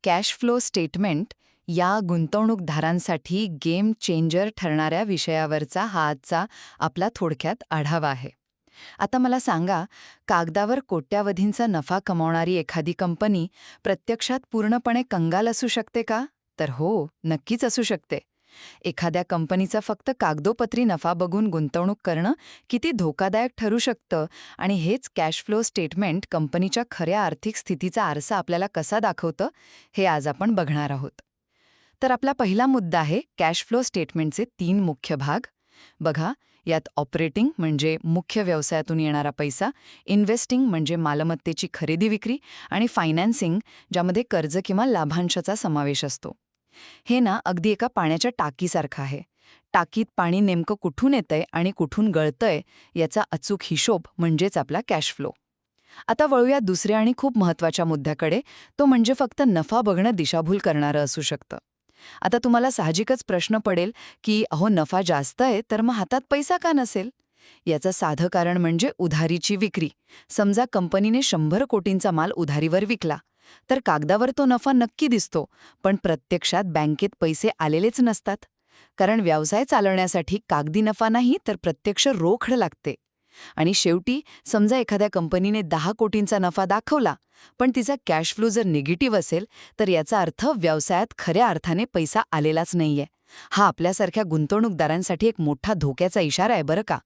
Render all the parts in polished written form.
Cash flow statement या गुंतवणूकदारांसाठी game changer ठरणाऱ्या विषयावरचा हा आजचा आपला थोडक्यात आढावा आहे. आता मला सांगा, कागदावर कोट्यावधींचा नफा कमावणारी एखादी कंपनी प्रत्यक्षात पूर्णपणे कंगाल असू शकते का? तर हो, नक्कीच असू शकते. एखाद्या कंपनीचा फक्त कागदोपत्री नफा बघून गुंतवणूक करणं किती धोकादायक ठरू शकतं आणि हेच कॅश फ्लो स्टेटमेंट कंपनीच्या खऱ्या आर्थिक स्थितीचा आरसा आपल्याला कसा दाखवतं, हे आज आपण बघणार आहोत. तर आपला पहिला मुद्दा आहे कॅश फ्लो स्टेटमेंटचे 3 मुख्य भाग. बघा, यात ऑपरेटिंग म्हणजे मुख्य व्यवसायातून येणारा पैसा, इन्व्हेस्टिंग म्हणजे मालमत्तेची खरेदी विक्री आणि फायनान्सिंग ज्यामध्ये कर्ज किंवा लाभांशाचा समावेश असतो. हे ना अगदी एका पाण्याच्या टाकीसारखं आहे. टाकीत पाणी नेमकं कुठून येतंय आणि कुठून गळतंय याचा अचूक हिशोब म्हणजेच आपला कॅश फ्लो. आता वळूया दुसऱ्या आणि खूप महत्त्वाच्या मुद्द्याकडे, तो म्हणजे फक्त नफा बघणं दिशाभूल करणारं असू शकतं. आता तुम्हाला साहजिकच प्रश्न पडेल की अहो नफा जास्त आहे तर मग हातात पैसा का नसेल? याचं साधं कारण म्हणजे उधारीची विक्री. समजा कंपनीने 100 कोटींचा माल उधारीवर विकला, तर कागदावर तो नफा नक्की दिसतो, पण प्रत्यक्षात बँकेत पैसे आलेलेच नसतात. कारण व्यवसाय चालवण्यासाठी कागदी नफा नाही तर प्रत्यक्ष रोकड लागते. आणि शेवटी समजा एखाद्या कंपनीने 10 कोटींचा नफा दाखवला, पण तिचा कॅश फ्लो जर निगेटिव्ह असेल, तर याचा अर्थ व्यवसायात खऱ्या अर्थाने पैसा आलेलाच नाहीये. हा आपल्यासारख्या गुंतवणूकदारांसाठी एक मोठा धोक्याचा इशारा आहे बरं का.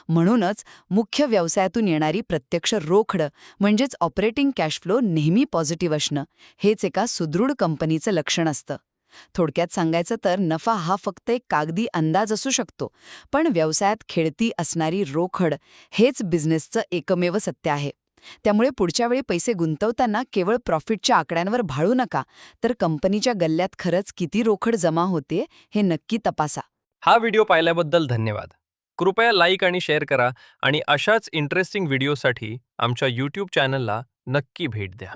म्हणूनच मुख्य व्यवसायातून येणारी प्रत्यक्ष रोकड म्हणजेच ऑपरेटिंग कॅश फ्लो नेहमी पॉझिटिव्ह असणं, हेच एका सुदृढ कंपनीचं लक्षण असतं. थोडक्यात सांगायचं तर नफा हा फक्त एक कागदी अंदाज असू शकतो, पण व्यवसायात खेळती असणारी रोकड हेच बिझनेसचं एकमेव सत्य आहे. त्यामुळे पुढच्या वेळी पैसे गुंतवताना केवळ प्रॉफिटच्या आकड्यांवर भाळू नका, तर कंपनीच्या गल्ल्यात खरंच किती रोकड जमा होते हे नक्की तपासा. हा व्हिडिओ पाहिल्याबद्दल धन्यवाद. कृपया लाईक आणि शेअर करा आणि अशाच इंटरेस्टिंग व्हिडिओसाठी आमच्या यूट्यूब चॅनलला नक्की भेट द्या.